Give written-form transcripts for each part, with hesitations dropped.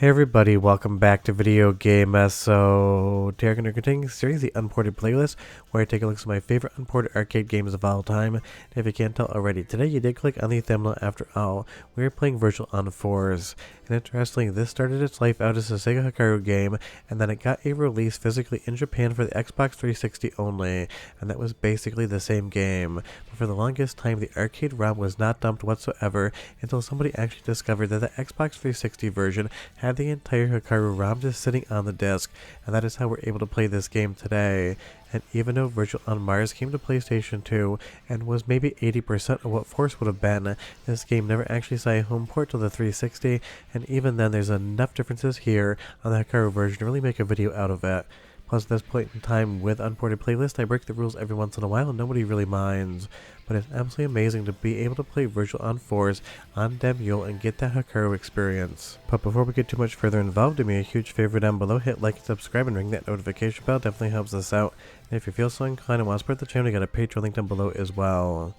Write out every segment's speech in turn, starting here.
Hey everybody, welcome back to Video Game So today we're going to continue the series, the Unported Playlist, where I take a look at my favorite unported arcade games of all time. And if you can't tell already, today you did click on the thumbnail after all. We are playing Virtual on 4s. And interestingly, this started its life out as a Sega Hikaru game, and then it got a release physically in Japan for the Xbox 360 only, and that was basically the same game. But for the longest time, the arcade ROM was not dumped whatsoever until somebody actually discovered that the Xbox 360 version had the entire Hikaru ROM just sitting on the disc, and that is how we're able to play this game today. And even though Virtual on Mars came to PlayStation 2 and was maybe 80% of what Force would have been, this game never actually saw a home port to the 360, and even then there's enough differences here on the Hikaru version to really make a video out of it. Plus, at this point in time with Unported Playlist, I break the rules every once in a while and nobody really minds. But it's absolutely amazing to be able to play Virtual on 4s on Demul and get that Hikaru experience. But before we get too much further involved, do me a huge favor down below, hit like and subscribe and ring that notification bell, definitely helps us out. And if you feel so inclined and want to support the channel, you got a Patreon link down below as well.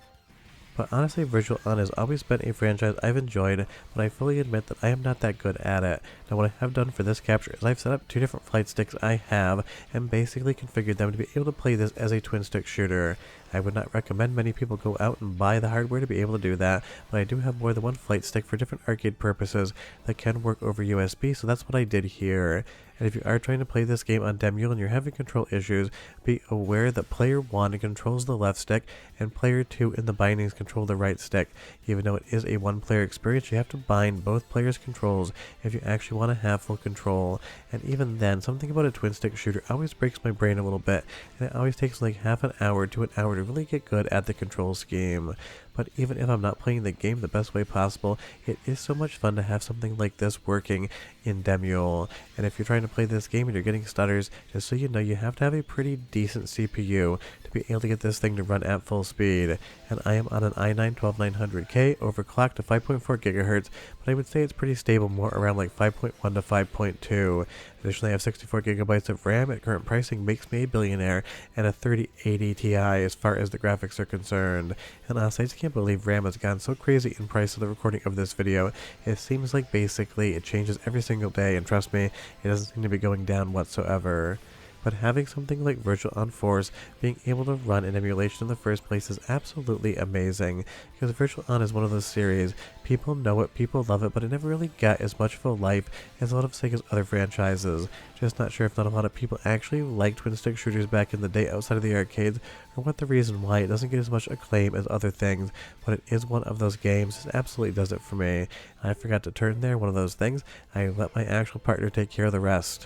But honestly, Virtual On has always been a franchise I've enjoyed, but I fully admit that I am not that good at it. Now what I have done for this capture is I've set up two different flight sticks I have, and basically configured them to be able to play this as a twin stick shooter. I would not recommend many people go out and buy the hardware to be able to do that, but I do have more than one flight stick for different arcade purposes that can work over USB, so that's what I did here. And if you are trying to play this game on Demul and you're having control issues, be aware that player 1 controls the left stick and player 2 in the bindings control the right stick. Even though it is a one-player experience, you have to bind both players' controls if you actually want to have full control. And even then, something about a twin stick shooter always breaks my brain a little bit, and it always takes like half an hour to an hour to really get good at the control scheme. But even if I'm not playing the game the best way possible, it is so much fun to have something like this working in Demul. And if you're trying to play this game and you're getting stutters, just so you know, you have to have a pretty decent CPU to be able to get this thing to run at full speed. And I am on an i9-12900K overclocked to 5.4 GHz, but I would say it's pretty stable, more around like 5.1 to 5.2. Additionally, I have 64 gigabytes of RAM. At current pricing makes me a billionaire, and a 3080 Ti as far as the graphics are concerned. And honestly, I just can't believe RAM has gone so crazy in price of the recording of this video. It seems like basically it changes every single day, and trust me, it doesn't seem to be going down whatsoever. But having something like Virtual on 4s being able to run an emulation in the first place is absolutely amazing, because Virtual On is one of those series, people know it, people love it, but it never really got as much of a life as a lot of Sega's other franchises. Just not sure if not a lot of people actually liked twin stick shooters back in the day outside of the arcades, or what the reason why it doesn't get as much acclaim as other things, but it is one of those games that absolutely does it for me. I forgot to turn there, one of those things, I let my actual partner take care of the rest.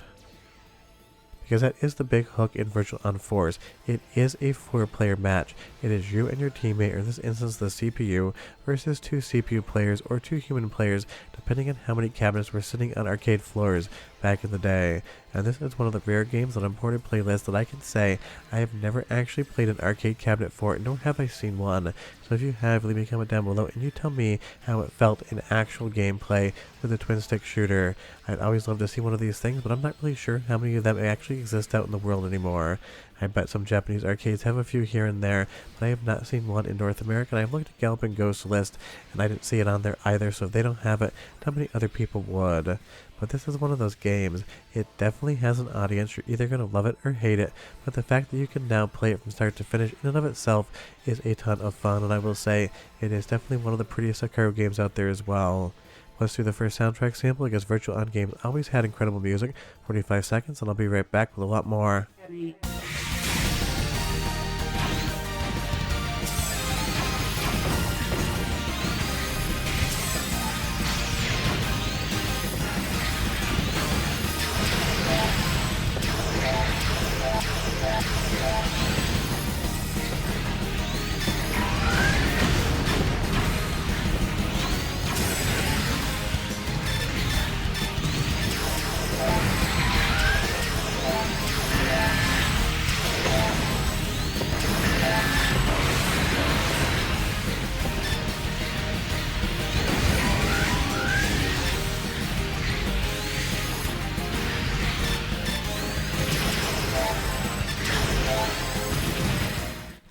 Because that is the big hook in Virtual on 4s. It is a 4-player match. It is you and your teammate, or in this instance the CPU, versus 2 CPU players or 2 human players, depending on how many cabinets were sitting on arcade floors back in the day. And this is one of the rare games on Unported Playlist that I can say I have never actually played an arcade cabinet for, nor have I seen one. So if you have, leave me a comment down below and you tell me how it felt in actual gameplay with a twin stick shooter. I'd always love to see one of these things, but I'm not really sure how many of them actually exist out in the world anymore. I bet some Japanese arcades have a few here and there, but I have not seen one in North America, and I've looked at Gallup and Ghost list, and I didn't see it on there either, so if they don't have it, how many other people would? But this is one of those games. It definitely has an audience. You're either going to love it or hate it, but the fact that you can now play it from start to finish in and of itself is a ton of fun, and I will say it is definitely one of the prettiest Hikaru games out there as well. Let's do the first soundtrack sample, because Virtual On games always had incredible music. 45 seconds, and I'll be right back with a lot more.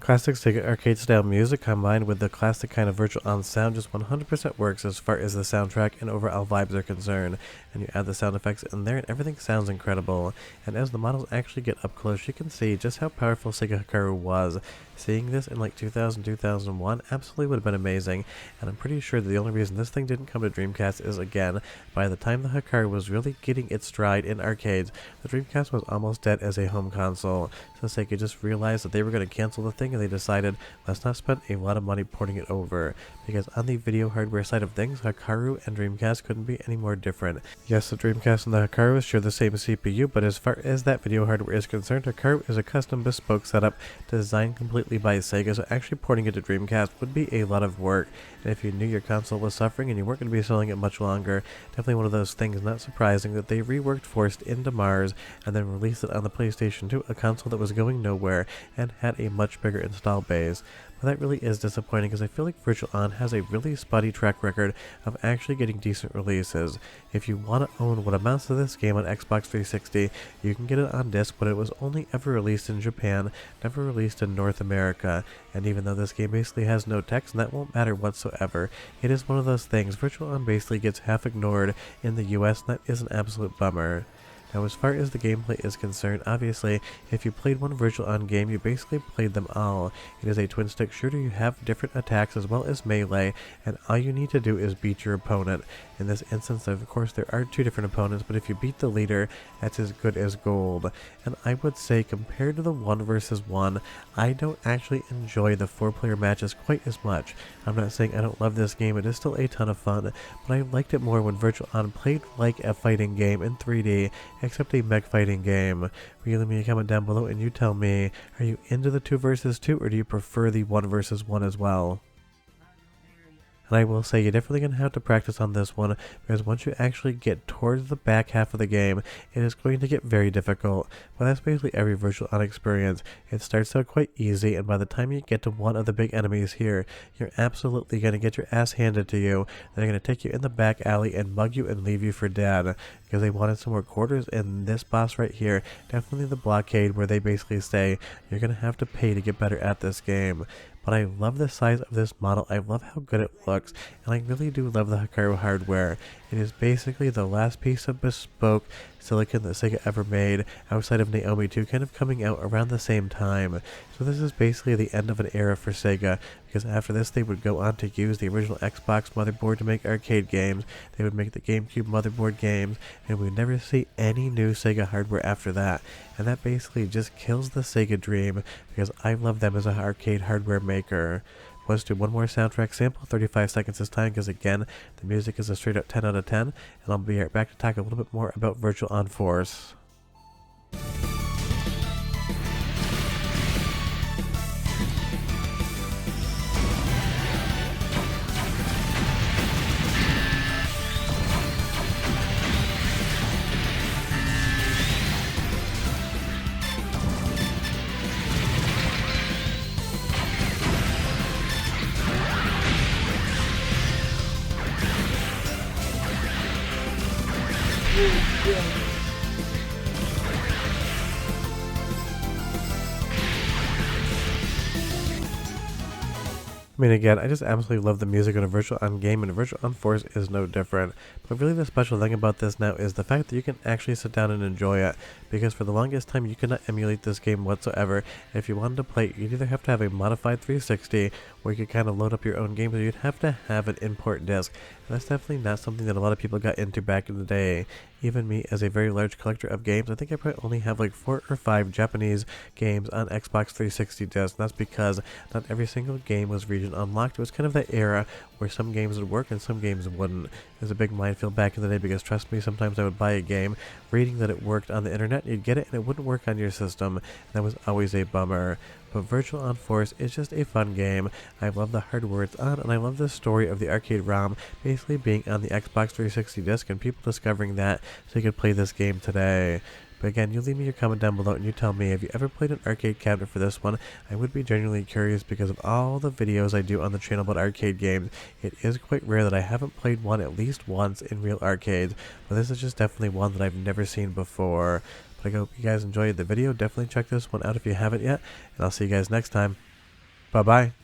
Classic Sega arcade style music combined with the classic kind of virtual on sound just 100% works as far as the soundtrack and overall vibes are concerned, and you add the sound effects in there and everything sounds incredible. And as the models actually get up close, you can see just how powerful Sega Hikaru was. Seeing this in like 2000, 2001 absolutely would have been amazing, and I'm pretty sure that the only reason this thing didn't come to Dreamcast is, again, by the time the Hikaru was really getting its stride in arcades, the Dreamcast was almost dead as a home console. So Sega just realized that they were going to cancel the thing, and they decided, let's not spend a lot of money porting it over, because on the video hardware side of things, Hikaru and Dreamcast couldn't be any more different. Yes, the Dreamcast and the Hikaru share the same CPU, but as far as that video hardware is concerned, Hikaru is a custom bespoke setup designed completely by Sega, so actually porting it to Dreamcast would be a lot of work. And if you knew your console was suffering and you weren't going to be selling it much longer, definitely one of those things not surprising that they reworked Forced into Mars and then released it on the PlayStation 2, a console that was going nowhere and had a much bigger install base. But that really is disappointing because I feel like Virtual On has a really spotty track record of actually getting decent releases. If you want to own what amounts to this game on Xbox 360, you can get it on disc, but it was only ever released in Japan, never released in North America. And even though this game basically has no text, and that won't matter whatsoever, it is one of those things. Virtual On basically gets half ignored in the US, and that is an absolute bummer. Now, as far as the gameplay is concerned, obviously, if you played one Virtual On game, you basically played them all. It is a twin-stick shooter, you have different attacks as well as melee, and all you need to do is beat your opponent. In this instance, of course, there are two different opponents, but if you beat the leader, that's as good as gold. And I would say, compared to the 1 versus 1, I don't actually enjoy the 4-player matches quite as much. I'm not saying I don't love this game, it is still a ton of fun, but I liked it more when Virtual On played like a fighting game in 3D, except a mech fighting game. Will you leave me a comment down below and you tell me, are you into the 2 versus 2 or do you prefer the 1 versus 1 as well? And I will say you're definitely going to have to practice on this one, because once you actually get towards the back half of the game, it is going to get very difficult. But that's basically every Virtual On experience. It starts out quite easy, and by the time you get to one of the big enemies here, you're absolutely going to get your ass handed to you. They're going to take you in the back alley and mug you and leave you for dead, because they wanted some more quarters. And this boss right here, definitely the blockade, where they basically say, you're going to have to pay to get better at this game. But I love the size of this model, I love how good it looks, and I really do love the Hikaru hardware. It is basically the last piece of bespoke silicon that Sega ever made, outside of NAOMI 2, kind of coming out around the same time. So this is basically the end of an era for Sega, because after this they would go on to use the original Xbox motherboard to make arcade games, they would make the GameCube motherboard games, and we would never see any new Sega hardware after that. And that basically just kills the Sega dream, because I love them as an arcade hardware maker. Let's do one more soundtrack sample, 35 seconds this time, because again, the music is a straight up 10 out of 10, and I'll be right back to talk a little bit more about Virtual On Force. I mean, again, I just absolutely love the music in a Virtual On game, and Virtual On Force is no different. But really the special thing about this now is the fact that you can actually sit down and enjoy it, because for the longest time you could not emulate this game whatsoever. If you wanted to play it, you'd either have to have a modified 360, where you could kind of load up your own games, or you'd have to have an import disc. And that's definitely not something that a lot of people got into back in the day. Even me, as a very large collector of games, I think I probably only have like 4 or 5 Japanese games on Xbox 360 discs, and that's because not every single game was region unlocked. It was kind of that era where some games would work and some games wouldn't. It was a big minefield back in the day, because trust me, sometimes I would buy a game reading that it worked on the internet, you'd get it and it wouldn't work on your system, and that was always a bummer. But Virtual On Force is just a fun game. I love the hardware it's on, and I love the story of the arcade ROM basically being on the Xbox 360 disc and people discovering that so you could play this game today. But again, you leave me your comment down below and you tell me, have you ever played an arcade cabinet for this one? I would be genuinely curious, because of all the videos I do on the channel about arcade games, it is quite rare that I haven't played one at least once in real arcades, but this is just definitely one that I've never seen before. But I hope you guys enjoyed the video. Definitely check this one out if you haven't yet, and I'll see you guys next time. Bye-bye.